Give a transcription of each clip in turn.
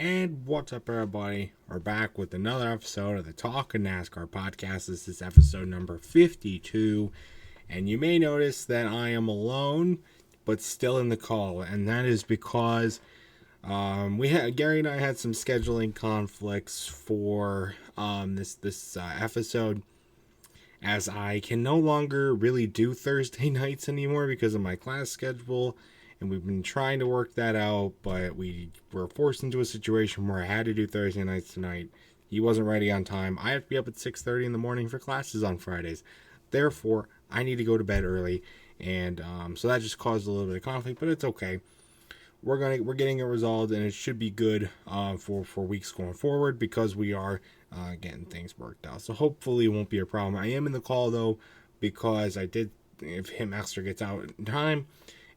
And what's up, everybody? We're back with another episode of the Talkin' NASCAR podcast. This is episode number 52. And you may notice that I am alone, but still in the call. And that is because Garry and I had some scheduling conflicts for this episode, as I can no longer really do Thursday nights anymore because of my class schedule. And we've been trying to work that out, but we were forced into a situation where I had to do Thursday nights tonight. He wasn't ready on time. I have to be up at 6:30 in the morning for classes on Fridays. Therefore, I need to go to bed early, and so that just caused a little bit of conflict, but it's okay. We're getting it resolved, and it should be good for weeks going forward because we are getting things worked out. So hopefully it won't be a problem. I am in the call though because if Hitmaster gets out in time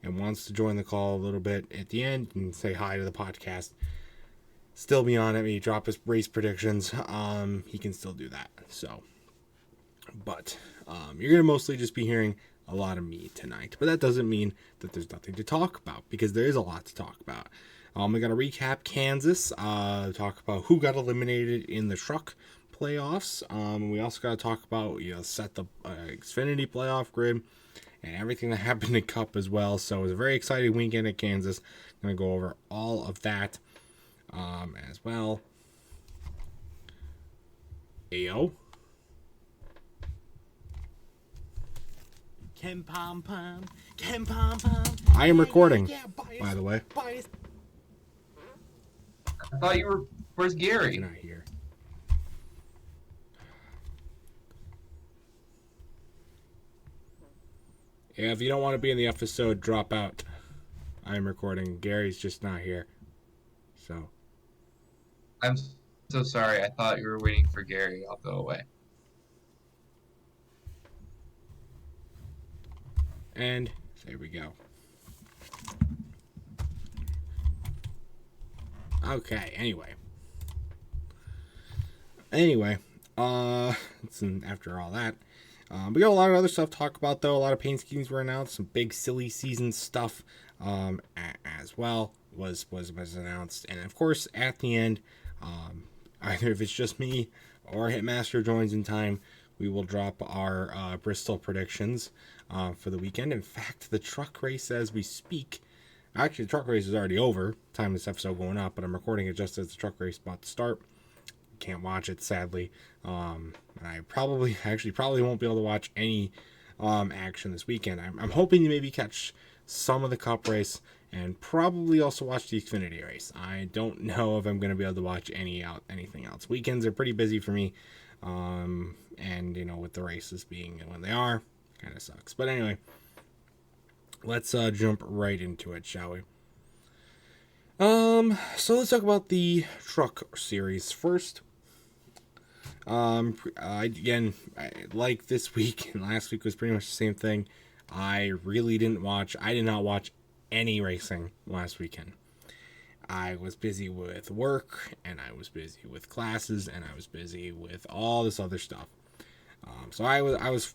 and wants to join the call a little bit at the end and say hi to the podcast, still be on it, maybe drop his race predictions, he can still do that. So, but you're going to mostly just be hearing a lot of me tonight. But that doesn't mean that there's nothing to talk about, because there is a lot to talk about. We're going to recap Kansas, talk about who got eliminated in the truck playoffs. We also got to talk about, set the Xfinity playoff grid and everything that happened in Cup as well. So it was a very exciting weekend at Kansas. I'm going to go over all of that as well. Ayo. I am recording, by the way. I thought you were... Where's Garry? You're not here. Yeah, if you don't want to be in the episode, drop out. I'm recording. Gary's just not here. So. I'm so sorry. I thought you were waiting for Garry. I'll go away. And there we go. Okay, anyway, after all that, we got a lot of other stuff to talk about, though. A lot of paint schemes were announced, some big silly season stuff as well was announced, and of course at the end, either if it's just me or Hitmaster joins in time, we will drop our Bristol predictions for the weekend. In fact, the truck race as we speak. Actually, the truck race is already over. Time this episode going up, but I'm recording it just as the truck race is about to start. Can't watch it, sadly. I probably won't be able to watch any action this weekend. I'm hoping to maybe catch some of the Cup race and probably also watch the Xfinity race. I don't know if I'm going to be able to watch anything else. Weekends are pretty busy for me, and with the races being when they are, kind of sucks. But anyway. Let's jump right into it, shall we? So let's talk about the truck series first. Again, like this week and last week was pretty much the same thing. I did not watch any racing last weekend. I was busy with work, and I was busy with classes, and I was busy with all this other stuff. So I was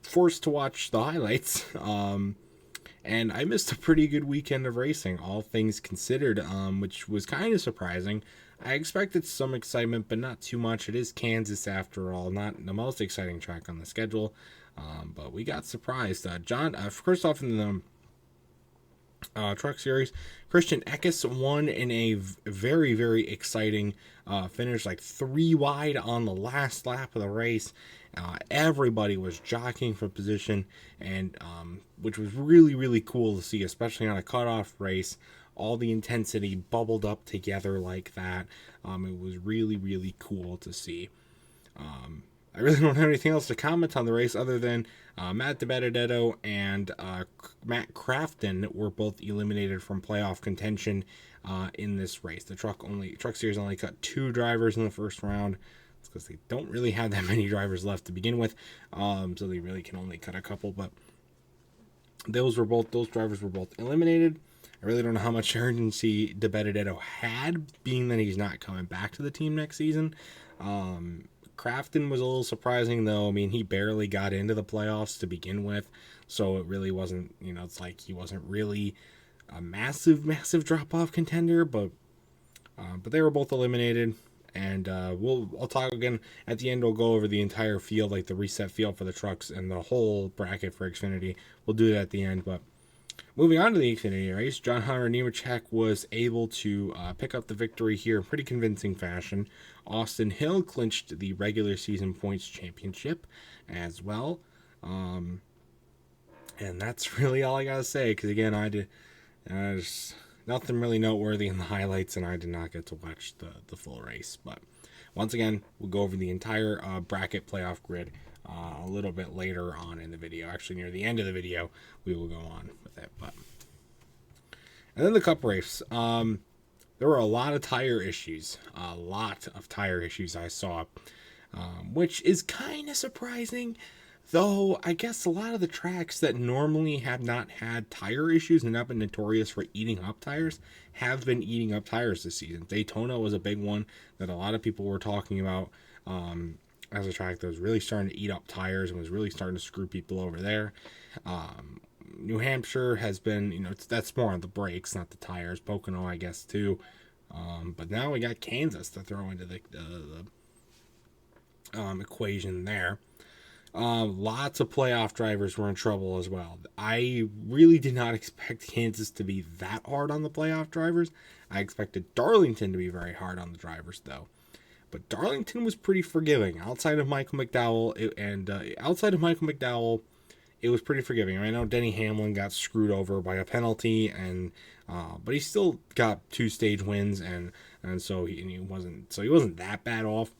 forced to watch the highlights. And I missed a pretty good weekend of racing, all things considered, which was kind of surprising. I expected some excitement, but not too much. It is Kansas, after all, not the most exciting track on the schedule, but we got surprised. First off, in the truck series, Christian Eckes won in a very, very exciting finish, like 3 wide on the last lap of the race. Everybody was jockeying for position, and which was really, really cool to see, especially on a cutoff race. All the intensity bubbled up together like that. It was really, really cool to see. I really don't have anything else to comment on the race other than Matt DiBenedetto and Matt Crafton were both eliminated from playoff contention in this race. The truck series only cut 2 drivers in the first round. It's because they don't really have that many drivers left to begin with, so they really can only cut a couple. But those drivers were both eliminated. I really don't know how much urgency DiBenedetto had, being that he's not coming back to the team next season. Crafton was a little surprising, though. I mean, he barely got into the playoffs to begin with, so it really wasn't, it's like he wasn't really a massive drop-off contender, but But they were both eliminated. And I'll talk again at the end. We'll go over the entire field, like the reset field for the trucks and the whole bracket for Xfinity. We'll do that at the end. But moving on to the Xfinity race, John Hunter Nemechek was able to pick up the victory here in pretty convincing fashion. Austin Hill clinched the regular season points championship as well. And that's really all I gotta say. Because again, there's nothing really noteworthy in the highlights, and I did not get to watch the full race. But once again, we'll go over the entire bracket playoff grid a little bit later on in the video. Actually, near the end of the video, we will go on with it. And then the Cup race. There were a lot of tire issues. A lot of tire issues I saw, which is kind of surprising. Though, I guess a lot of the tracks that normally have not had tire issues and not been notorious for eating up tires have been eating up tires this season. Daytona was a big one that a lot of people were talking about as a track that was really starting to eat up tires and was really starting to screw people over there. New Hampshire has been, that's more on the brakes, not the tires. Pocono, I guess, too. But now we got Kansas to throw into the equation there. Lots of playoff drivers were in trouble as well. I really did not expect Kansas to be that hard on the playoff drivers. I expected Darlington to be very hard on the drivers, though. But Darlington was pretty forgiving. Outside of Michael McDowell, it was pretty forgiving. I know Denny Hamlin got screwed over by a penalty, but he still got 2 stage wins, and so he wasn't that bad off.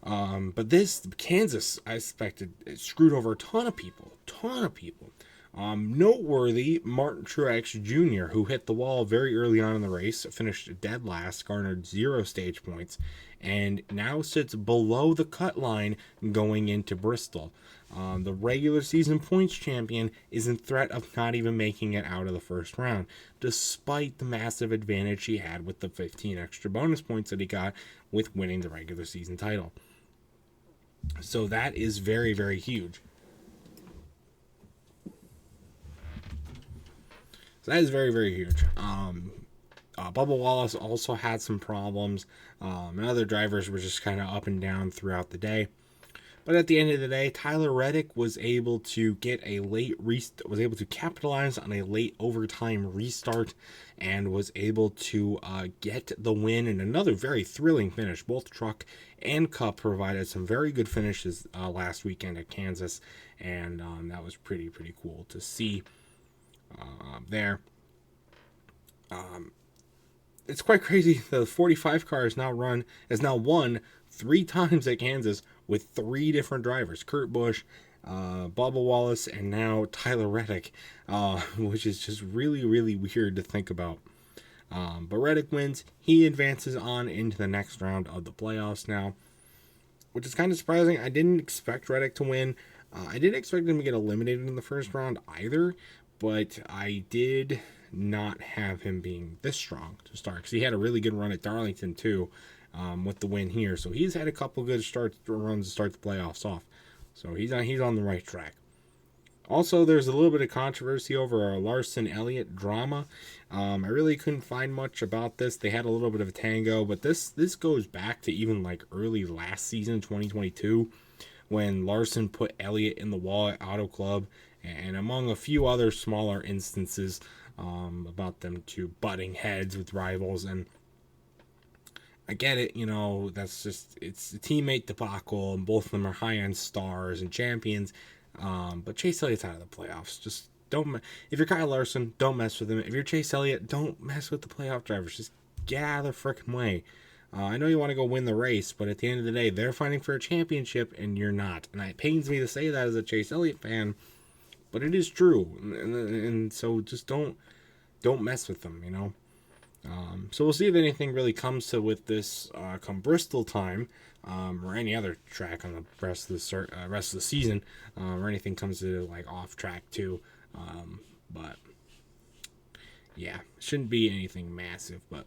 But this Kansas, I expected, it screwed over a ton of people. Noteworthy, Martin Truex Jr., who hit the wall very early on in the race, finished dead last, garnered 0 stage points, and now sits below the cut line going into Bristol. The regular season points champion is in threat of not even making it out of the first round, despite the massive advantage he had with the 15 extra bonus points that he got with winning the regular season title. So that is very, very huge. So that is very, very huge. Bubba Wallace also had some problems. And other drivers were just kind of up and down throughout the day. But at the end of the day, Tyler Reddick was able to capitalize on a late overtime restart and was able to get the win in another very thrilling finish. Both Truck and Cup provided some very good finishes last weekend at Kansas, and that was pretty cool to see there. It's quite crazy. The 45 car has now won 3 times at Kansas with 3 different drivers: Kurt Busch, Bubba Wallace, and now Tyler Reddick, which is just really, really weird to think about. But Reddick wins. He advances on into the next round of the playoffs now, which is kind of surprising. I didn't expect Reddick to win. I didn't expect him to get eliminated in the first round either, but I did not have him being this strong to start, because he had a really good run at Darlington too, with the win here. So he's had a couple good runs to start the playoffs off. So he's on the right track. Also, there's a little bit of controversy over our Larson-Elliott drama. I really couldn't find much about this. They had a little bit of a tango, but this goes back to even like early last season, 2022, when Larson put Elliott in the wall at Auto Club, and among a few other smaller instances about them two butting heads with rivals. And I get it, that's just, it's a teammate debacle, and both of them are high-end stars and champions. But Chase Elliott's out of the playoffs. Just don't. If you're Kyle Larson, don't mess with him. If you're Chase Elliott, don't mess with the playoff drivers. Just get out of the freaking way. I know you want to go win the race, but at the end of the day, they're fighting for a championship, and you're not. And it pains me to say that as a Chase Elliott fan, but it is true. And so just don't mess with them. So we'll see if anything really comes to with this come Bristol time, or any other track on the rest of the season, or anything comes to like off track too. But yeah, shouldn't be anything massive. But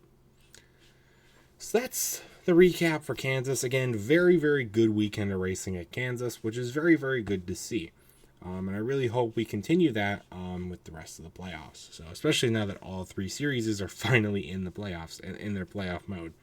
so that's the recap for Kansas. Again, very, very good weekend of racing at Kansas, which is very, very good to see. And I really hope we continue that with the rest of the playoffs. So especially now that all 3 series are finally in the playoffs and in their playoff mode.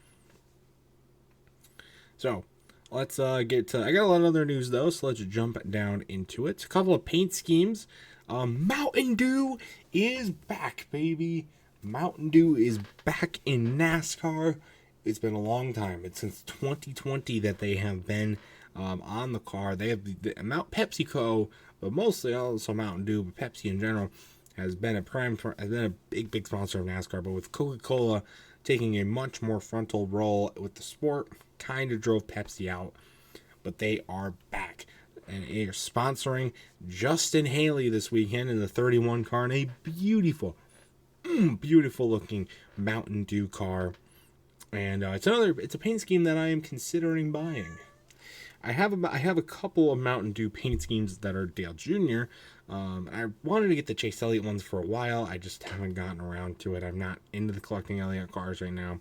So let's get to. I got a lot of other news though, so let's jump down into it. A couple of paint schemes. Mountain Dew is back, baby. Mountain Dew is back in NASCAR. It's been a long time. It's since 2020 that they have been on the car. They have the Mount PepsiCo, but mostly also Mountain Dew, but Pepsi in general has been a big sponsor of NASCAR. But with Coca-Cola taking a much more frontal role with the sport, kind of drove Pepsi out. But they are back. And they are sponsoring Justin Haley this weekend in the 31 car in a beautiful looking Mountain Dew car. And it's a paint scheme that I am considering buying. I have a couple of Mountain Dew paint schemes that are Dale Jr. I wanted to get the Chase Elliott ones for a while. I just haven't gotten around to it. I'm not into the collecting Elliott cars right now.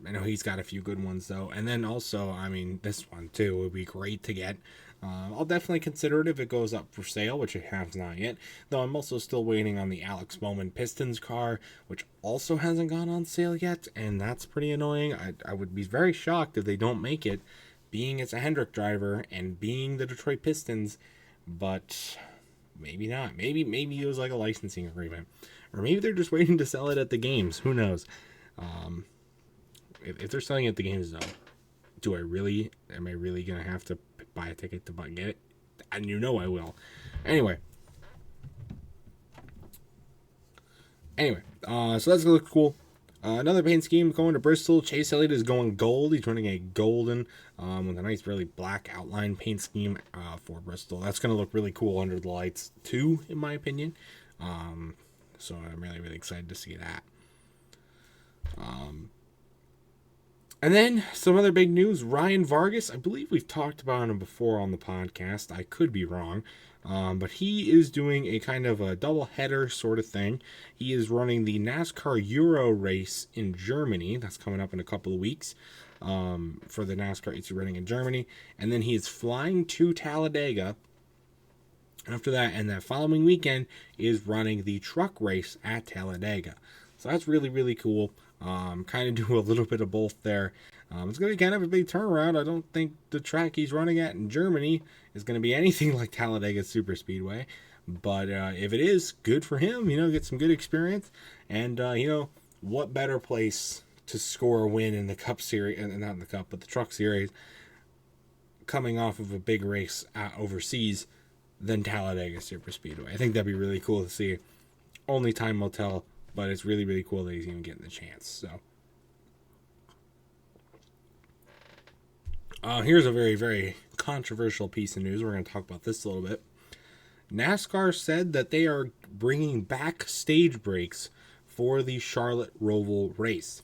I know he's got a few good ones though, and then also, I mean, this one too would be great to get. I'll definitely consider it if it goes up for sale, which it has not yet. Though I'm also still waiting on the Alex Bowman Pistons car, which also hasn't gone on sale yet, and that's pretty annoying. I would be very shocked if they don't make it, being it's a Hendrick driver and being the Detroit Pistons, but maybe not. Maybe it was like a licensing agreement, or maybe they're just waiting to sell it at the games. Who knows? If they're selling it at the games, though, am I really going to have to buy a ticket to get it? And you know I will. Anyway, so that's going to look cool. Another paint scheme going to Bristol. Chase Elliott is going gold. He's running a golden with a nice, really black outline paint scheme for Bristol. That's going to look really cool under the lights, too, in my opinion. So I'm really excited to see that. And then some other big news. Ryan Vargas, I believe we've talked about him before on the podcast. I could be wrong. But he is doing a kind of a double header sort of thing. He is running the NASCAR Euro race in Germany. That's coming up in a couple of weeks for the NASCAR it's running in Germany. And then he is flying to Talladega after that. And that following weekend is running the truck race at Talladega. So that's really cool. Kind of do a little bit of both there. It's going to be kind of a big turnaround. I don't think the track he's running at in Germany is going to be anything like Talladega Superspeedway. But if it is, good for him. Get some good experience. And, what better place to score a win in the Cup Series, and not in the Cup, but the Truck Series, coming off of a big race overseas than Talladega Superspeedway. I think that'd be really cool to see. Only time will tell. But it's really cool that he's even getting the chance. So, here's a very controversial piece of news. We're going to talk about this a little bit. NASCAR said that they are bringing back stage breaks for the Charlotte Roval race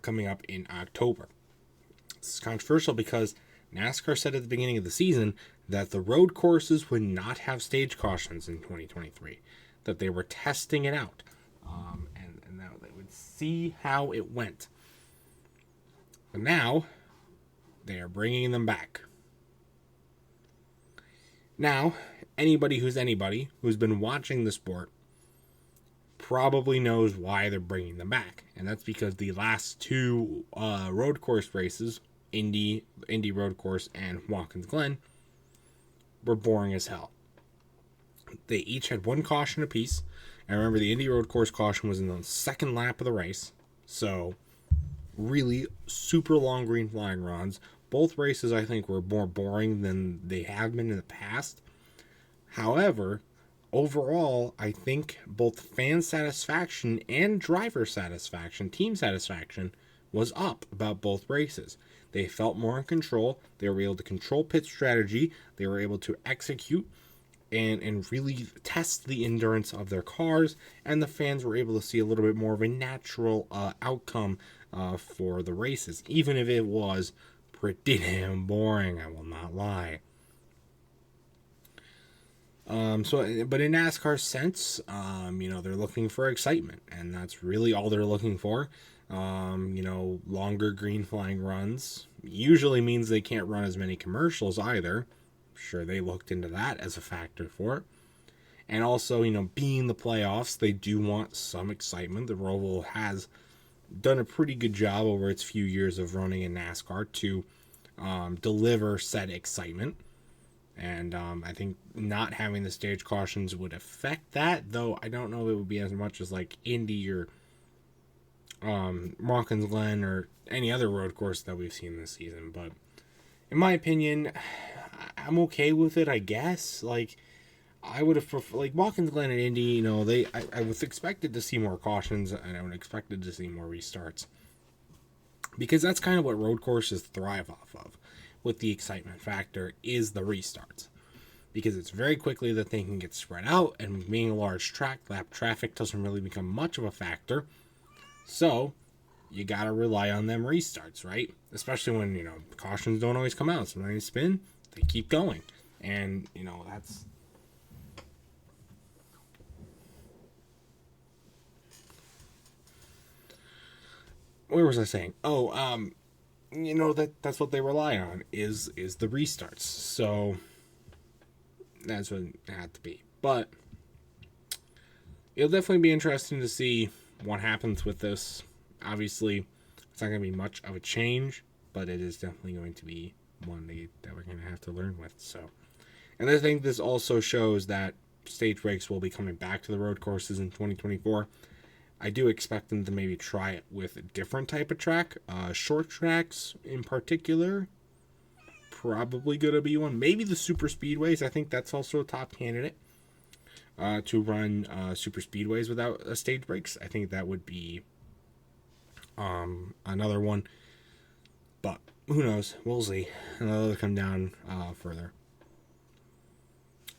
coming up in October. This is controversial because NASCAR said at the beginning of the season that the road courses would not have stage cautions in 2023, that they were testing it out. And now they would see how it went. But now, they are bringing them back. Now, anybody who's been watching the sport probably knows why they're bringing them back. And that's because the last 2 road course races, Indy Road Course and Watkins Glen, were boring as hell. They each had 1 caution apiece. And remember, the Indy Road Course caution was in the second lap of the race. So, really super long green flying runs. Both races, I think, were more boring than they have been in the past. However, overall, I think both fan satisfaction and driver satisfaction, team satisfaction, was up about both races. They felt more in control. They were able to control pit strategy. They were able to execute and really test the endurance of their cars, and the fans were able to see a little bit more of a natural outcome for the races, even if it was pretty damn boring, I will not lie. But in NASCAR's sense, they're looking for excitement, and that's really all they're looking for. Longer green flying runs usually means they can't run as many commercials either. sure they looked into that as a factor for it. And also, being the playoffs, they do want some excitement. The Roval has done a pretty good job over its few years of running in NASCAR to deliver said excitement. And I think not having the stage cautions would affect that, though I don't know if it would be as much as like Indy or Watkins Glen or any other road course that we've seen this season. But in my opinion, I'm okay with it, I guess. Like, I would have preferred, like, Watkins Glen and Indy, I was expected to see more cautions, and I would expected to see more restarts. Because that's kind of what road courses thrive off of, with the excitement factor, is the restarts. Because it's very quickly that they can get spread out, and being a large track, lap traffic doesn't really become much of a factor. So, you gotta rely on them restarts, right? Especially when, cautions don't always come out. Sometimes they spin, they keep going. And, that's... Where was I saying? Oh, that's what they rely on, is the restarts. So, that's what it had to be. But, it'll definitely be interesting to see what happens with this. Obviously, it's not going to be much of a change, but it is definitely going to be one that we're going to have to learn with. So, and I think this also shows that stage breaks will be coming back to the road courses in 2024. I do expect them to maybe try it with a different type of track. Short tracks in particular, probably going to be one. Maybe the super speedways. I think that's also a top candidate to run super speedways without stage breaks. I think that would be another one. But who knows? We'll see. It'll come down further.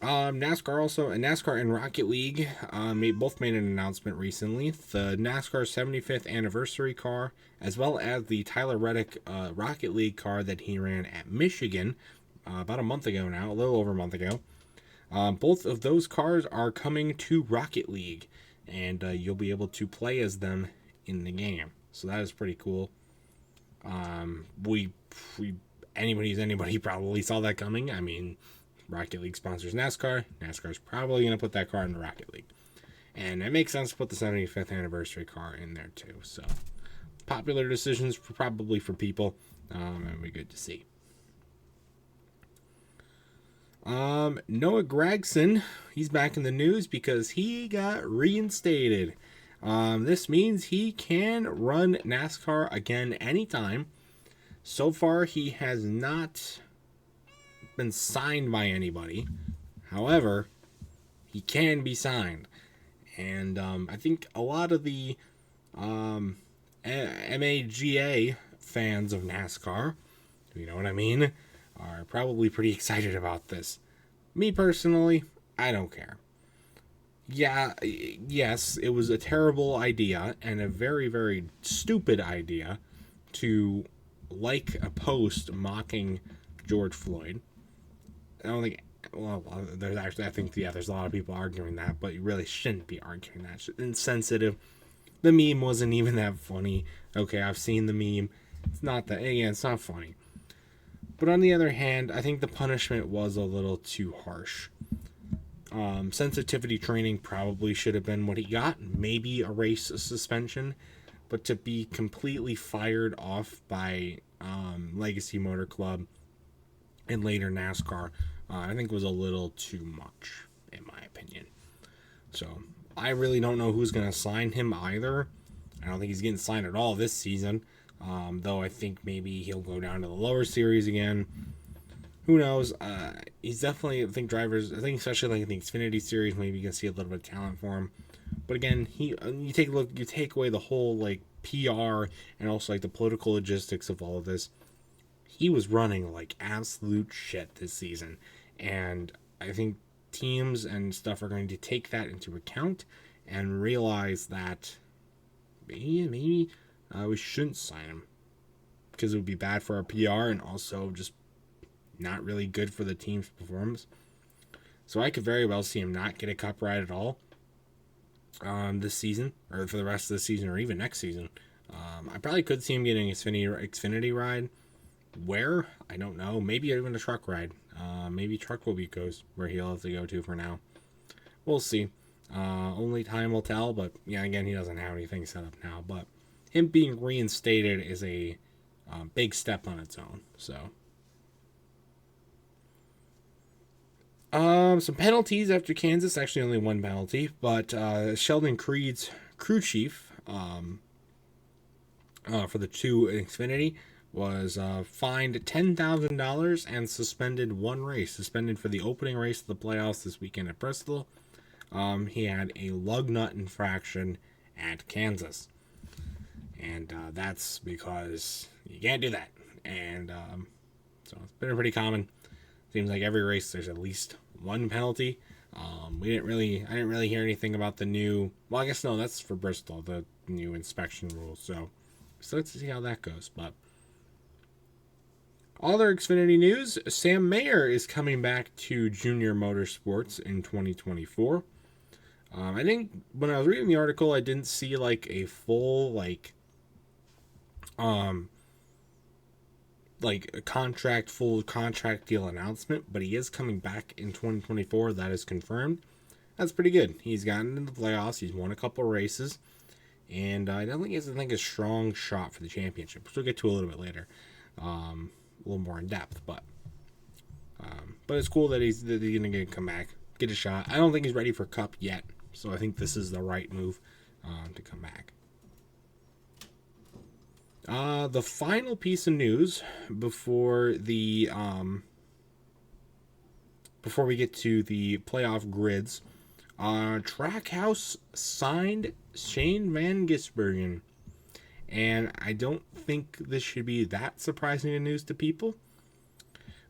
NASCAR and Rocket League both made an announcement recently. The NASCAR 75th anniversary car, as well as the Tyler Reddick Rocket League car that he ran at Michigan about a month ago now, a little over a month ago. Both of those cars are coming to Rocket League, and you'll be able to play as them in the game. So that is pretty cool. Anybody probably saw that coming. I mean, Rocket League sponsors NASCAR. NASCAR's probably going to put that car in the Rocket League. And it makes sense to put the 75th anniversary car in there too. So, popular decisions probably for people. And it'll be good to see. Noah Gragson, he's back in the news because he got reinstated. This means he can run NASCAR again anytime. So far, he has not been signed by anybody. However, he can be signed. And I think a lot of the MAGA fans of NASCAR, you know what I mean, are probably pretty excited about this. Me personally, I don't care. Yeah, yes, it was a terrible idea and a very, very stupid idea to like a post mocking George Floyd. I don't think, well, there's a lot of people arguing that, but you really shouldn't be arguing that. It's insensitive. The meme wasn't even that funny. Okay, I've seen the meme. It's not funny. But on the other hand, I think the punishment was a little too harsh. Sensitivity training probably should have been what he got. Maybe a race suspension. But to be completely fired off by Legacy Motor Club and later NASCAR, I think was a little too much, in my opinion. So, I really don't know who's going to sign him either. I don't think he's getting signed at all this season. Though I think maybe he'll go down to the lower series again. Who knows? He's definitely, I think especially like the Xfinity series, maybe you can see a little bit of talent for him. But again, you take away the whole like PR and also like the political logistics of all of this. He was running like absolute shit this season, and I think teams and stuff are going to take that into account and realize that maybe we shouldn't sign him because it would be bad for our PR and also just not really good for the team's performance. So I could very well see him not get a cup ride at all this season, or for the rest of the season, or even next season. I probably could see him getting an Xfinity ride. Where? I don't know. Maybe even a truck ride. Maybe truck will be goes where he'll have to go to for now. We'll see. Only time will tell, but yeah, again, he doesn't have anything set up now. But him being reinstated is a big step on its own. So, some penalties after Kansas. Actually, only one penalty, but Sheldon Creed's crew chief for the two in Xfinity was fined $10,000 and suspended one race. Suspended for the opening race of the playoffs this weekend at Bristol. He had a lug nut infraction at Kansas. And that's because you can't do that. And so it's been pretty common. Seems like every race there's at least one penalty. I didn't really hear anything about the new. Well, I guess no, that's for Bristol, the new inspection rules. So let's see how that goes. But other Xfinity news: Sam Mayer is coming back to Junior Motorsports in 2024. I think when I was reading the article, I didn't see like a full a full contract deal announcement, but he is coming back in 2024. That is confirmed. That's pretty good. He's gotten into the playoffs. He's won a couple races, and I don't think he has a strong shot for the championship, which we'll get to a little bit later, a little more in depth. But it's cool that he's gonna come back, get a shot. I don't think he's ready for Cup yet, so I think this is the right move to come back. The final piece of news before we get to the playoff grids, Trackhouse signed Shane Van Gisbergen, and I don't think this should be that surprising news to people,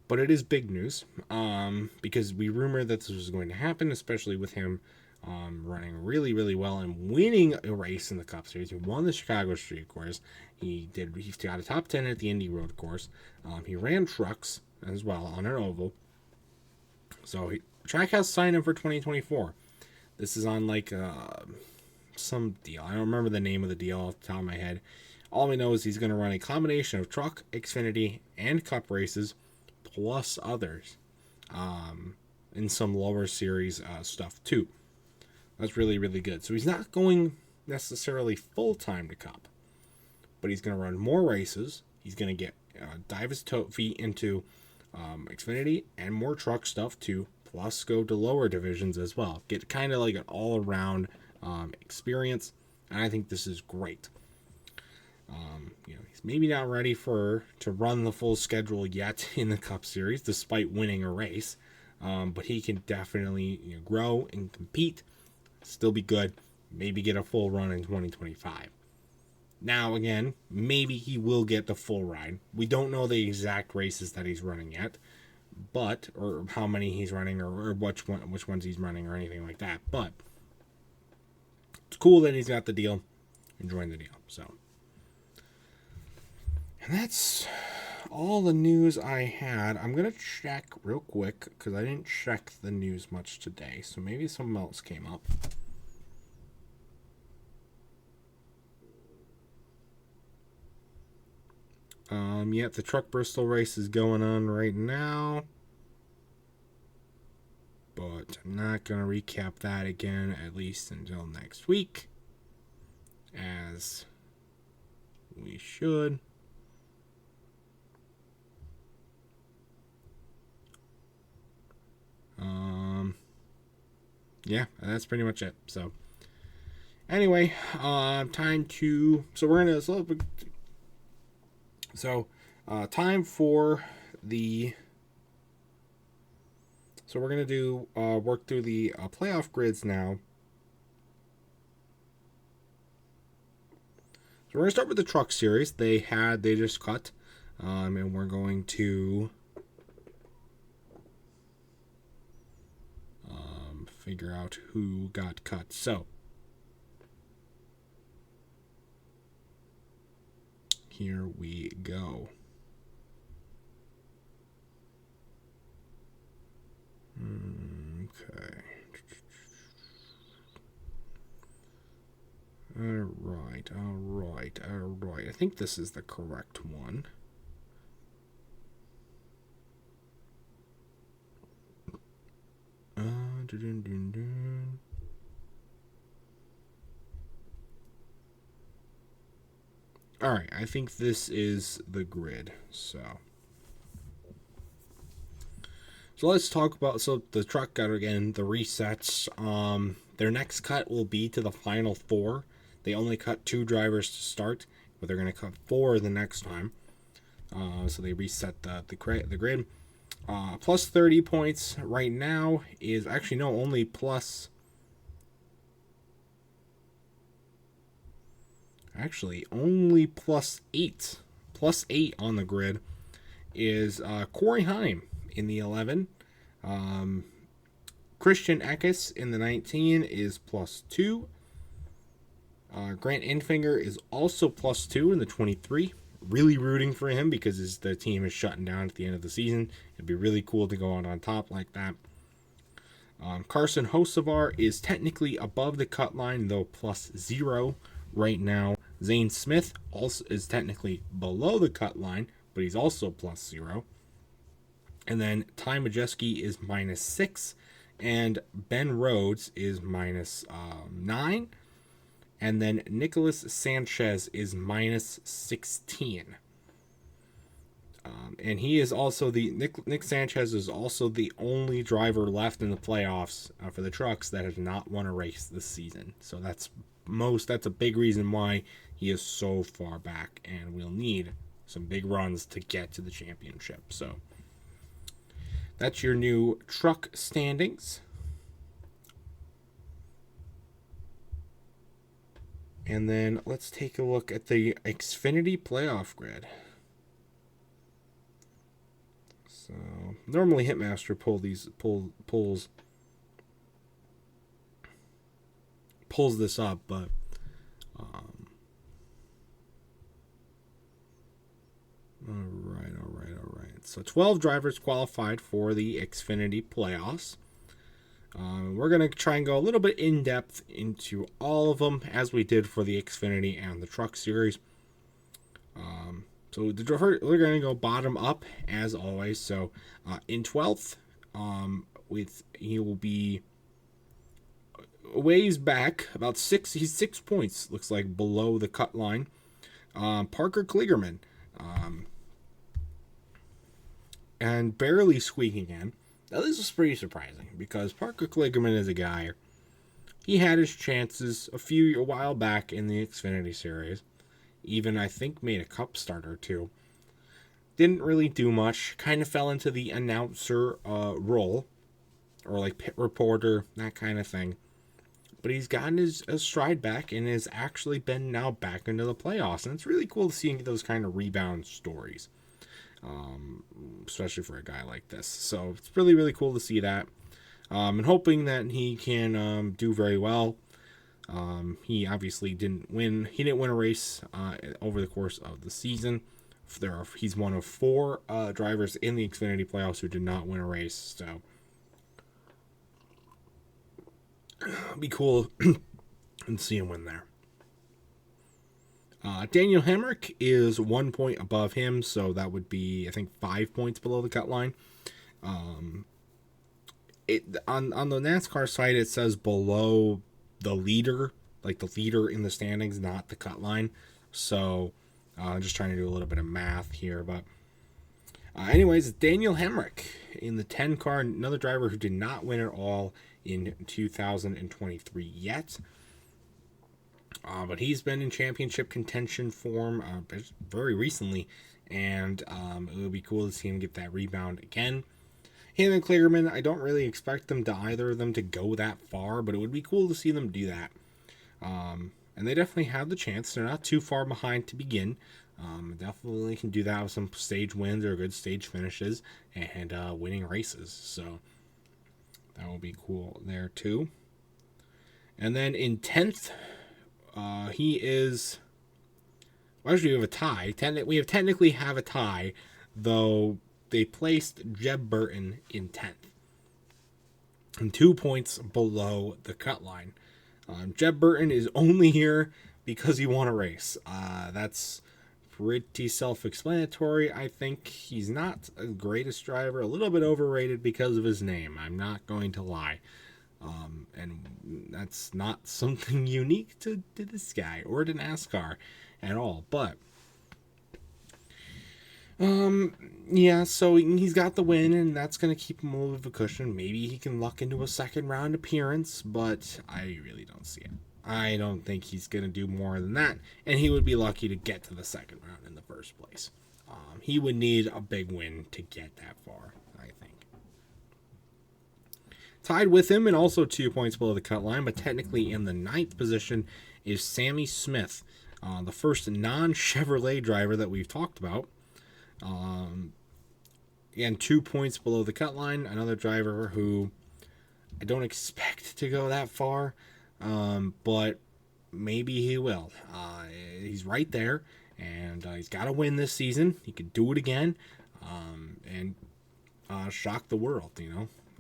but it is big news because we rumored that this was going to happen, especially with him running really, really well and winning a race in the Cup Series. He won the Chicago Street Course. He got a top 10 at the Indy Road Course. He ran trucks as well on an oval. So Trackhouse signed him for 2024. This is on some deal. I don't remember the name of the deal off the top of my head. All we know is he's going to run a combination of truck, Xfinity, and Cup races, plus others, in some lower series stuff too. That's really, really good. So he's not going necessarily full-time to Cup, but he's going to run more races. He's going to get dive his feet into Xfinity and more truck stuff too, plus go to lower divisions as well. Get kind of like an all-around experience, and I think this is great. He's maybe not ready to run the full schedule yet in the Cup Series, despite winning a race, but he can definitely grow and compete. Still be good, maybe get a full run in 2025. Now, again, maybe he will get the full ride. We don't know the exact races that he's running yet, or how many he's running, or which ones he's running, or anything like that. But it's cool that he's got the deal, enjoying the deal. So, and that's all the news I had. I'm gonna check real quick because I didn't check the news much today, so maybe something else came up. The Truck Bristol race is going on right now, but I'm not gonna recap that again, at least until next week, as we should. That's pretty much it. So anyway, time for the. So we're gonna do work through the playoff grids now. So we're gonna start with the Truck Series. They just cut, and we're going to figure out who got cut. So here we go. Okay. All right. I think this is the correct one. All right, I think this is the grid. So let's talk about the truck got again the resets. Their next cut will be to the final 4. They only cut 2 drivers to start, but they're going to cut 4 the next time. So they reset the grid. Plus 30 points right now is actually no, only plus. Actually, only plus 8. Plus 8 on the grid is Corey Heim in the 11. Christian Eckes in the 19 is plus 2. Grant Enfinger is also plus 2 in the 23. Really rooting for him because the team is shutting down at the end of the season. It'd be really cool to go out on top like that. Carson Hocevar is technically above the cut line, though plus 0 right now. Zane Smith also is technically below the cut line, but he's also plus 0. And then Ty Majeski is minus 6, and Ben Rhodes is minus 9. And then Nicholas Sanchez is minus 16. And he is also Nick Sanchez is also the only driver left in the playoffs for the trucks that has not won a race this season. So that's a big reason why he is so far back, and we'll need some big runs to get to the championship. So that's your new truck standings. And then let's take a look at the Xfinity playoff grid. So normally Hitmaster pulls this up, but all right. So 12 drivers qualified for the Xfinity playoffs. We're going to try and go a little bit in depth into all of them as we did for the Xfinity and the Truck Series. So we're going to go bottom up as always. So in 12th, he will be a ways back, about 6. He's 6 points, looks like, below the cut line. Parker Kligerman, and barely squeaking in. Now, this is pretty surprising because Parker Kligerman is a guy. He had his chances a while back in the Xfinity Series. Even, I think, made a cup start or 2. Didn't really do much. Kind of fell into the announcer role. Or like pit reporter, that kind of thing. But he's gotten his stride back and has actually been now back into the playoffs. And it's really cool to see those kind of rebound stories. Especially for a guy like this. So it's really, really cool to see that. And hoping that he can do very well. He obviously didn't win. He didn't win a race over the course of the season. He's one of 4 drivers in the Xfinity playoffs who did not win a race. So it'd be cool and see him win there. Daniel Hemrick is 1 point above him, so that would be, I think, 5 points below the cut line. On the NASCAR site, it says below the leader, like the leader in the standings, not the cut line. So just trying to do a little bit of math here, but anyways, Daniel Hemrick in the 10 car, another driver who did not win at all in 2023 yet. But he's been in championship contention form very recently, and it would be cool to see him get that rebound again. Him and Kligerman, I don't really expect either of them to go that far, but it would be cool to see them do that. And they definitely have the chance. They're not too far behind to begin. Definitely can do that with some stage wins or good stage finishes and winning races. So that will be cool there too. And then in 10th, he is. Well, actually, we have a tie. We technically have a tie, though they placed Jeb Burton in 10th, and 2 points below the cut line. Jeb Burton is only here because he won a race. That's pretty self-explanatory. I think he's not the greatest driver, a little bit overrated because of his name. I'm not going to lie. And that's not something unique to this guy or to NASCAR at all. But yeah, so he's got the win, and that's going to keep him a little bit of a cushion. Maybe he can luck into a second round appearance, but I really don't see it. I don't think he's going to do more than that, and he would be lucky to get to the second round in the first place. He would need a big win to get that far, I think. Tied with him, and also 2 points below the cut line, but technically in the 9th position, is Sammy Smith, the first non-Chevrolet driver that we've talked about. Again, 2 points below the cut line. Another driver who I don't expect to go that far, but maybe he will. He's right there, and he's got to win this season. He could do it again, and shock the world,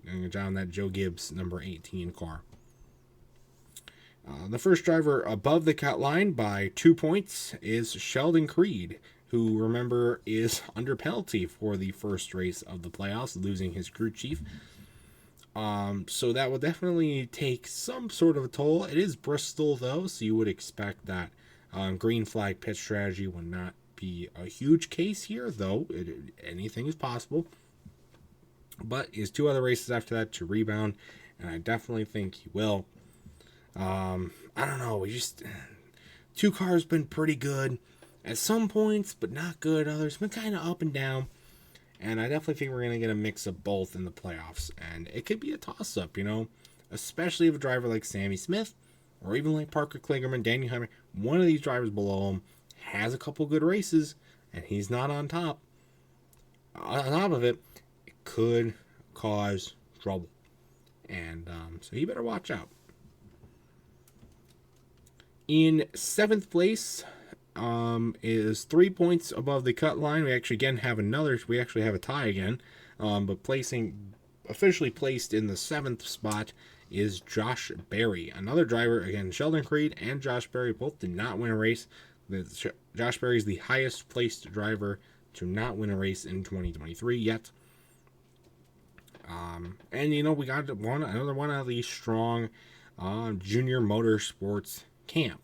Going down that Joe Gibbs number 18 car. The first driver above the cut line by 2 points is Sheldon Creed, who, remember, is under penalty for the first race of the playoffs, losing his crew chief. So that will definitely take some sort of a toll. It is Bristol, though, so you would expect that green flag pit strategy would not be a huge case here, though anything is possible. But he has 2 other races after that to rebound, and I definitely think he will. I don't know. 2 cars been pretty good at some points, but not good. Others been kind of up and down. And I definitely think we're going to get a mix of both in the playoffs. And it could be a toss-up, especially if a driver like Sammy Smith or even like Parker Kligerman, Daniel Hemmer, one of these drivers below him has a couple good races and he's not on top. On top of it, it could cause trouble. And so you better watch out. In 7th place is 3 points above the cut line. We actually have a tie again. But officially placed in the 7th spot is Josh Berry. Another driver, again, Sheldon Creed and Josh Berry both did not win a race. Josh Berry is the highest placed driver to not win a race in 2023 yet. And we got another one out of the strong junior motorsports camp.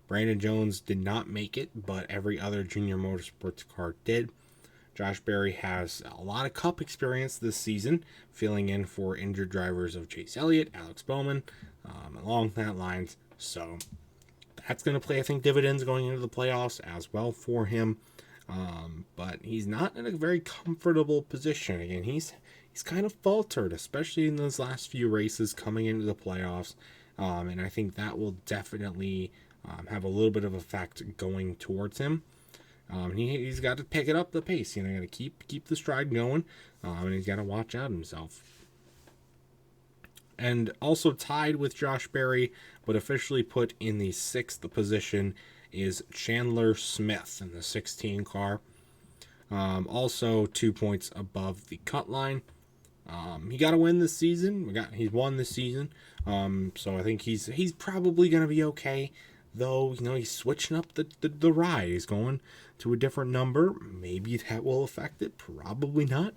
Brandon Jones did not make it, but every other junior motorsports car did. Josh Berry has a lot of Cup experience this season, filling in for injured drivers of Chase Elliott, Alex Bowman, along that lines. So that's going to play, I think, dividends going into the playoffs as well for him. But he's not in a very comfortable position. Again, he's kind of faltered, especially in those last few races coming into the playoffs. And I think that will definitely have a little bit of effect going towards him. He's got to pick it up the pace. Got to keep the stride going, and he's got to watch out himself. And also tied with Josh Berry, but officially put in the 6th position, is Chandler Smith in the 16 car. Also 2 points above the cut line. He got to win this season. He's won this season. So I think he's probably going to be okay. Though, he's switching up the ride. He's going to a different number. Maybe that will affect it. Probably not.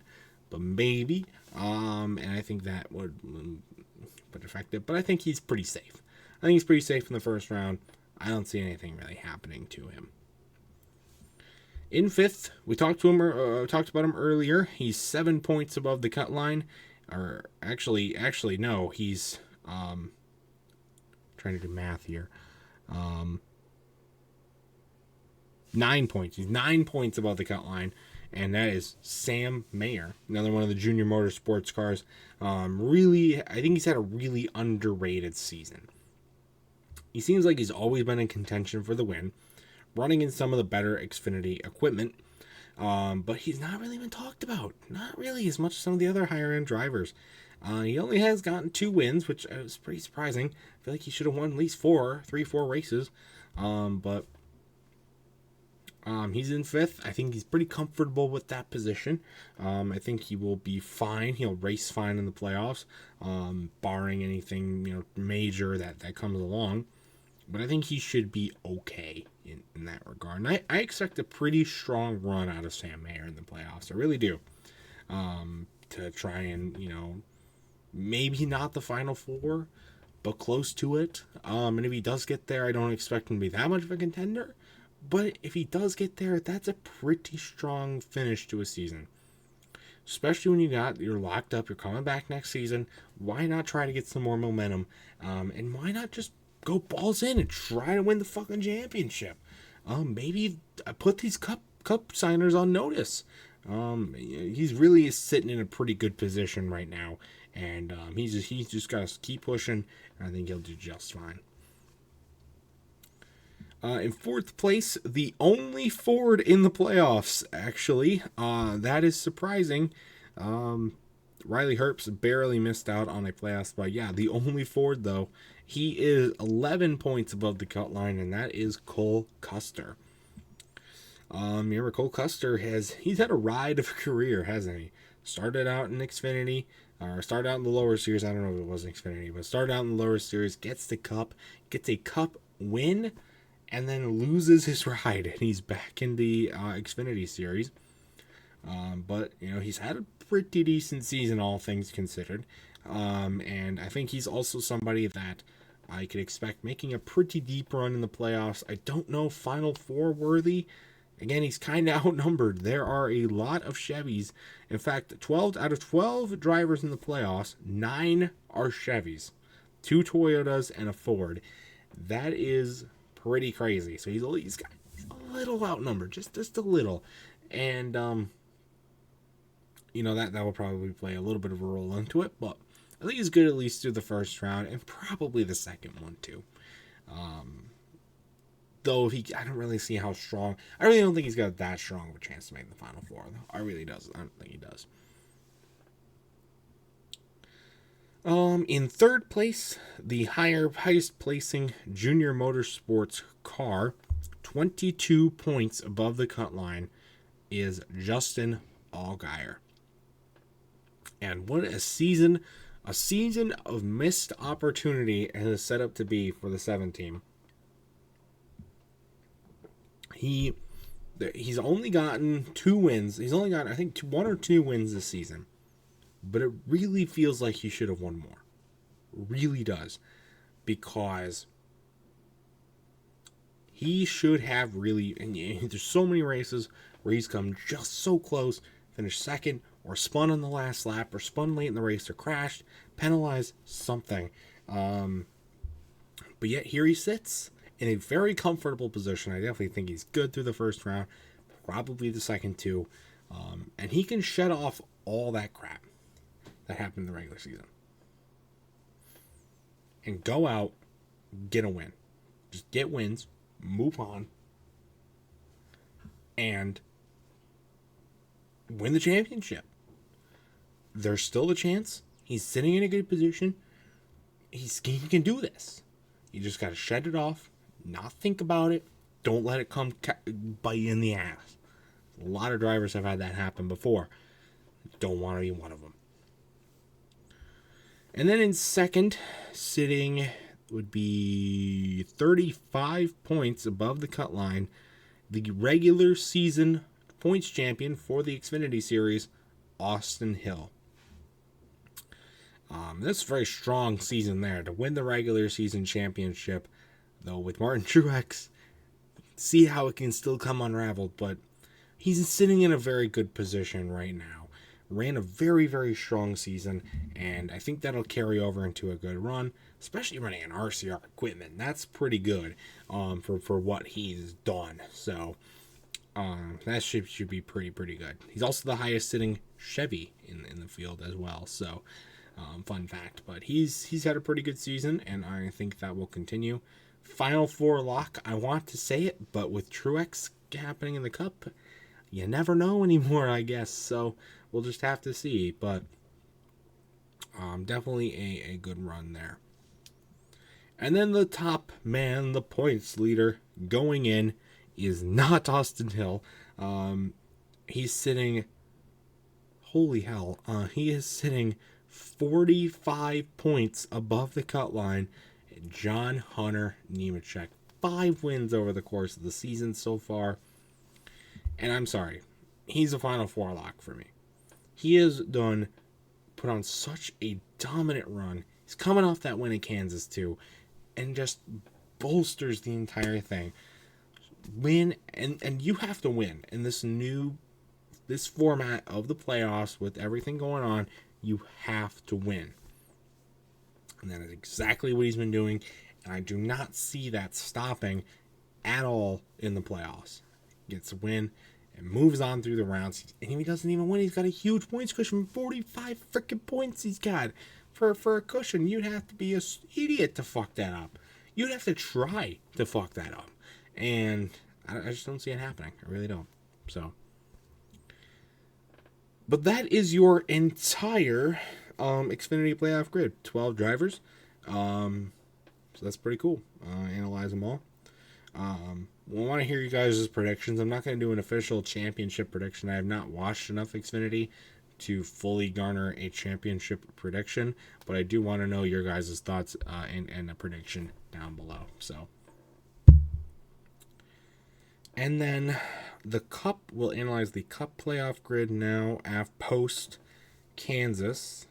But maybe. And I think that would affect it. But I think he's pretty safe. I think he's pretty safe in the first round. I don't see anything really happening to him. In 5th, we talked about him earlier. He's 7 points above the cut line. Or actually, no. He's trying to do math here. 9 points. He's 9 points above the cut line, and that is Sam Mayer, another one of the junior motorsports cars. I think he's had a really underrated season. He seems like he's always been in contention for the win, running in some of the better Xfinity equipment, but he's not really been talked about. Not really as much as some of the other higher end drivers. He only has gotten 2 wins, which is pretty surprising. I feel like he should have won at least 4 races. But he's in 5th. I think he's pretty comfortable with that position. I think he will be fine. He'll race fine in the playoffs, barring anything major that comes along. But I think he should be okay in that regard. And I expect a pretty strong run out of Sam Mayer in the playoffs. I really do. To try and, Maybe not the Final Four, but close to it. And if he does get there, I don't expect him to be that much of a contender. But if he does get there, that's a pretty strong finish to a season. Especially when you're locked up, you're coming back next season. Why not try to get some more momentum? And why not just go balls in and try to win the fucking championship? Maybe put these cup signers on notice. He's really sitting in a pretty good position right now, and he's just got to keep pushing, and I think he'll do just fine. In fourth place, the only Ford in the playoffs, actually. That is surprising. Riley Herbst barely missed out on a playoff spot. Yeah, the only Ford, though. He is 11 points above the cut line, and that is Cole Custer. Remember, Cole Custer he's had a ride of a career, hasn't he? Started out in Xfinity, or started out in the lower series. I don't know if it was Xfinity, but started out in the lower series, gets a cup win, and then loses his ride, and he's back in the Xfinity series. But, he's had a pretty decent season, all things considered. And I think he's also somebody that I could expect making a pretty deep run in the playoffs. I don't know Final Four worthy. Again, he's kind of outnumbered. There are a lot of Chevys. In fact, 12 out of 12 drivers in the playoffs, 9 are Chevys. 2 Toyotas and a Ford. That is pretty crazy. So he's got a little outnumbered, just a little. And, that will probably play a little bit of a role into it. But I think he's good at least through the first round and probably the second one, too. Though I don't really see how strong. I really don't think he's got that strong of a chance to make the Final Four. I really don't think he does. In third place, the highest placing junior motorsports car, 22 points above the cut line, is Justin Allgaier. And what a season of missed opportunity it is set up to be for the 7 team. He's only gotten 2 wins. He's only got, I think, 1 or 2 wins this season. But it really feels like he should have won more. Really does. Because he should have really, and there's so many races where he's come just so close, finished second, or spun on the last lap, or spun late in the race, or crashed, penalized, something. But yet here he sits in a very comfortable position. I definitely think he's good through the first round, probably the second too. And he can shut off all that crap that happened in the regular season. And go out, get a win. Just get wins, move on, and win the championship. There's still a chance. He's sitting in a good position. He can do this. You just got to shut it off. Not think about it. Don't let it come bite you in the ass. A lot of drivers have had that happen before. Don't want to be one of them. And then in second, sitting would be 35 points above the cut line, the regular season points champion for the Xfinity Series, Austin Hill. That's a very strong season there to win the regular season championship. Though with Martin Truex, see how it can still come unraveled, but he's sitting in a very good position right now. Ran a very, very strong season, and I think that'll carry over into a good run, especially running an RCR equipment. That's pretty good for what he's done. So that should be pretty good. He's also the highest sitting Chevy in the field as well. So fun fact, but he's had a pretty good season, and I think that will continue. Final Four lock, I want to say it, but with Truex happening in the Cup, you never know anymore, I guess. So we'll just have to see. But definitely a good run there. And then the top man, the points leader, going in is not Austin Hill. He's sitting, holy hell, he is sitting 45 points above the cut line. John Hunter Nemechek. 5 wins over the course of the season so far. And I'm sorry, he's a Final Four lock for me. He has done put on such a dominant run. He's coming off that win in Kansas too, and just bolsters the entire thing. Win, and you have to win in this format of the playoffs with everything going on. You have to win, and that is exactly what he's been doing. And I do not see that stopping at all in the playoffs. Gets a win and moves on through the rounds. And if he doesn't even win, he's got a huge points cushion. 45 freaking points he's got for a cushion. You'd have to be an idiot to fuck that up. You'd have to try to fuck that up. And I just don't see it happening. I really don't. So, but that is your entire Xfinity playoff grid. 12 drivers. So that's pretty cool. Analyze them all. We want to hear you guys' predictions. I'm not going to do an official championship prediction. I have not watched enough Xfinity to fully garner a championship prediction, but I do want to know your guys' thoughts and a prediction down below. So, and then the Cup, we'll analyze the Cup playoff grid now after post Kansas.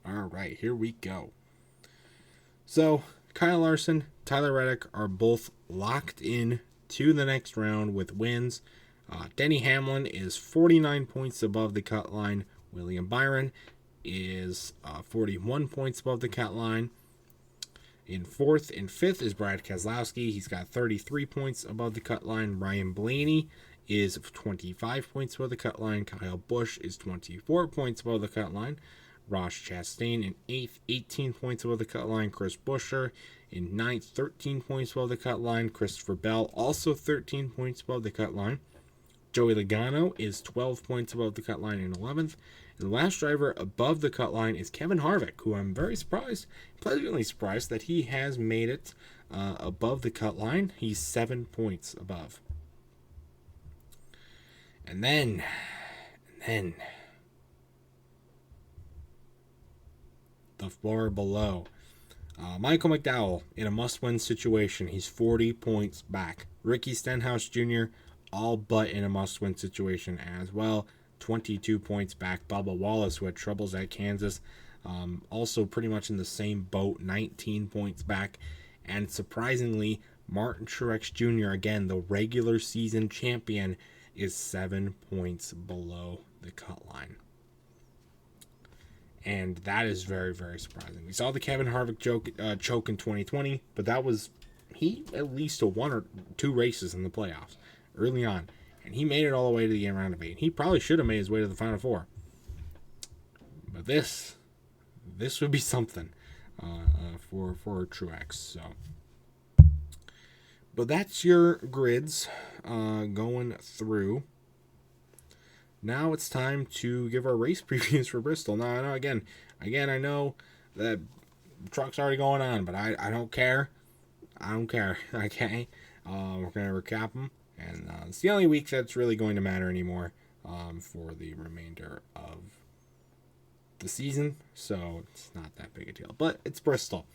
All right, here we go. So, Kyle Larson, Tyler Reddick are both locked in to the next round with wins. Denny Hamlin is 49 points above the cut line. William Byron is 41 points above the cut line. In fourth and fifth is Brad Keselowski. He's got 33 points above the cut line. Ryan Blaney is 25 points above the cut line. Kyle Busch is 24 points above the cut line. Ross Chastain in 8th, 18 points above the cut line. Chris Buescher in 9th, 13 points above the cut line. Christopher Bell also 13 points above the cut line. Joey Logano is 12 points above the cut line in 11th. And the last driver above the cut line is Kevin Harvick, who I'm very pleasantly surprised that he has made it above the cut line. He's 7 points above. And then the floor below. Michael McDowell in a must-win situation. He's 40 points back. Ricky Stenhouse Jr. all but in a must-win situation as well. 22 points back. Bubba Wallace, who had troubles at Kansas, also pretty much in the same boat. 19 points back. And surprisingly, Martin Truex Jr., again, the regular season champion, is 7 points below the cut line. And that is very, very surprising. We saw the Kevin Harvick choke in 2020, but that was, he at least one or two races in the playoffs early on. And he made it all the way to the end round of 8. He probably should have made his way to the Final Four. But this would be something for Truex. So, but that's your grids going through. Now it's time to give our race previews for Bristol. Now, I know, again, I know that truck's already going on, but I don't care. I don't care. Okay? We're going to recap them. And it's the only week that's really going to matter anymore for the remainder of the season. So it's not that big a deal. But it's Bristol.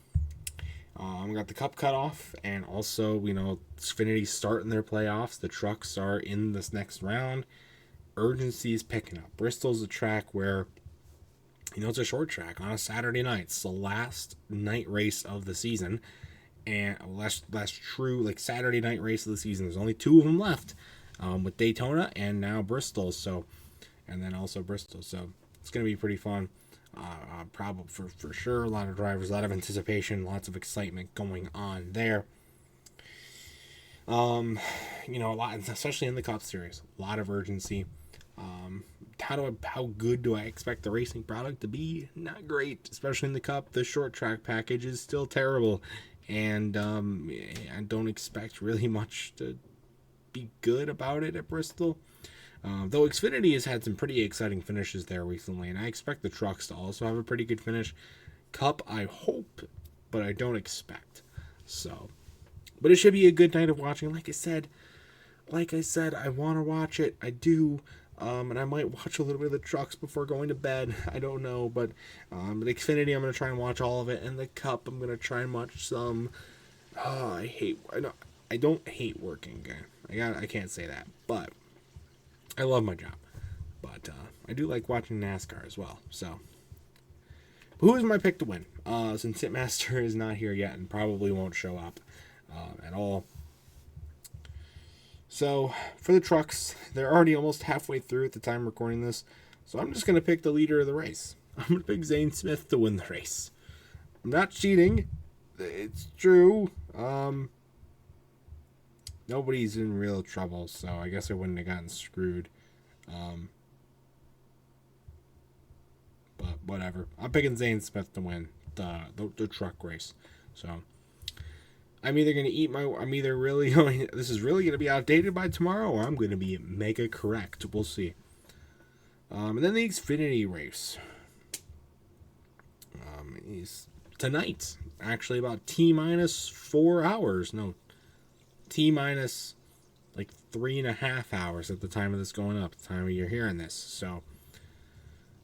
We got the Cup cutoff. And also, Xfinity's starting their playoffs. The trucks are in this next round. Urgency is picking up. Bristol's a track where, it's a short track on a Saturday night. It's the last night race of the season. And last true, Saturday night race of the season. There's only 2 of them left with Daytona and now Bristol. So, and then also Bristol. So it's going to be pretty fun. Probably for sure. A lot of drivers, a lot of anticipation, lots of excitement going on there. A lot, especially in the Cup Series, a lot of urgency. How good do I expect the racing product to be? Not great, especially in the Cup. The short track package is still terrible, and I don't expect really much to be good about it at Bristol. Though Xfinity has had some pretty exciting finishes there recently, and I expect the trucks to also have a pretty good finish. Cup, I hope, but I don't expect. So, but it should be a good night of watching. Like I said, I want to watch it. I do. And I might watch a little bit of the trucks before going to bed. I don't know, but the Xfinity, I'm going to try and watch all of it. And the Cup, I'm going to try and watch some. Oh, I don't hate working. I can't say that, but I love my job. But I do like watching NASCAR as well. So, who is my pick to win? Since Hitmaster is not here yet and probably won't show up at all. So, for the trucks, they're already almost halfway through at the time recording this. So, I'm just going to pick the leader of the race. I'm going to pick Zane Smith to win the race. I'm not cheating. It's true. Nobody's in real trouble, so I guess I wouldn't have gotten screwed. But whatever. I'm picking Zane Smith to win the truck race. So I'm either going to this is really going to be outdated by tomorrow, or I'm going to be mega correct. We'll see. And then the Xfinity race. Is tonight. Actually, about T-minus 4 hours. No, T-minus like 3.5 hours at the time of this going up, the time of you're hearing this. So,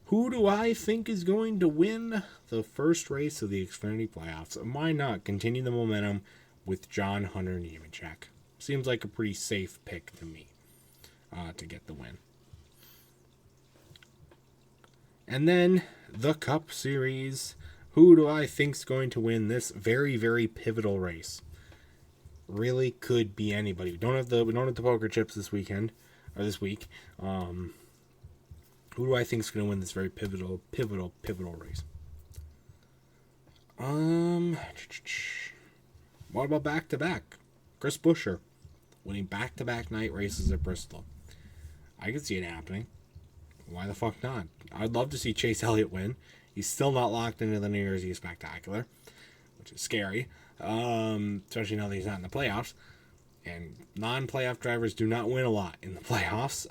who do I think is going to win the first race of the Xfinity playoffs? And why not continue the momentum with John Hunter Nemechek? Seems like a pretty safe pick to me to get the win. And then the Cup Series. Who do I think's going to win this very, very pivotal race? Really could be anybody. We don't have the poker chips this weekend or this week. Who do I think's going to win this very pivotal race? What about back-to-back? Chris Buescher winning back-to-back night races at Bristol. I could see it happening. Why the fuck not? I'd love to see Chase Elliott win. He's still not locked into the New Year's Eve Spectacular, which is scary, especially now that he's not in the playoffs. And non-playoff drivers do not win a lot in the playoffs.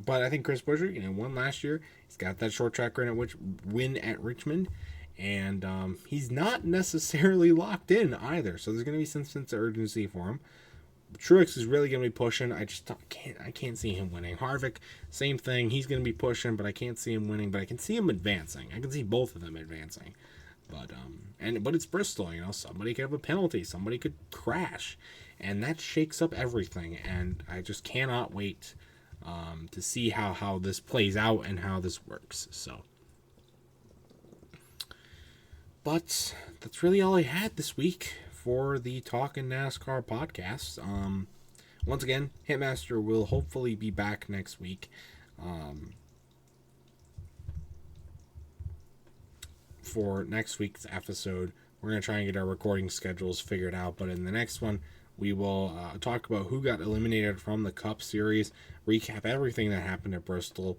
But I think Chris Buescher, won last year. He's got that short track win at Richmond. And he's not necessarily locked in either. So there's going to be some sense of urgency for him. Truex is really going to be pushing. I can't see him winning. Harvick, same thing. He's going to be pushing, but I can't see him winning. But I can see him advancing. I can see both of them advancing. But it's Bristol, Somebody could have a penalty. Somebody could crash. And that shakes up everything. And I just cannot wait to see how this plays out and how this works. So, but that's really all I had this week for the Talkin' NASCAR podcast. Once again, Hitmaster will hopefully be back next week. For next week's episode, we're going to try and get our recording schedules figured out. But in the next one, we will talk about who got eliminated from the Cup Series, recap everything that happened at Bristol,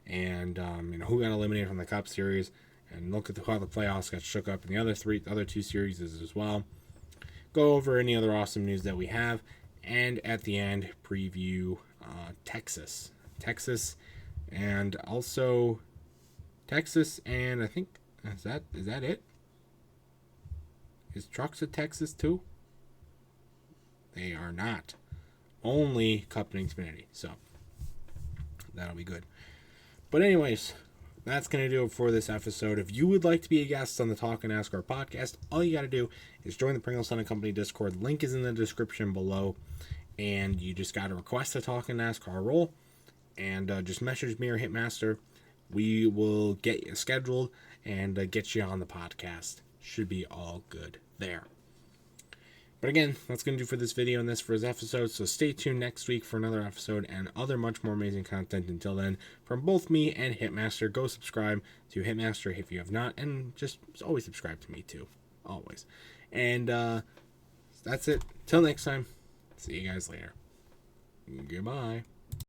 and who got eliminated from the Cup Series, and look at how the playoffs got shook up in the other two series as well. Go over any other awesome news that we have, and at the end, preview Texas, and also Texas, and I think is that it? Is trucks at Texas too? They are not. Only Cup and Xfinity, so that'll be good. But anyways, that's going to do it for this episode. If you would like to be a guest on the Talkin' NASCAR podcast, all you got to do is join the Pringles Sun & Company Discord. Link is in the description below. And you just got to request a Talkin' NASCAR role. And just message me or Hitmaster. We will get you scheduled and get you on the podcast. Should be all good there. But again, that's going to do for this video and this for this episode. So stay tuned next week for another episode and other much more amazing content. Until then, from both me and Hitmaster, go subscribe to Hitmaster if you have not. And just always subscribe to me too. Always. And that's it. Till next time. See you guys later. Goodbye.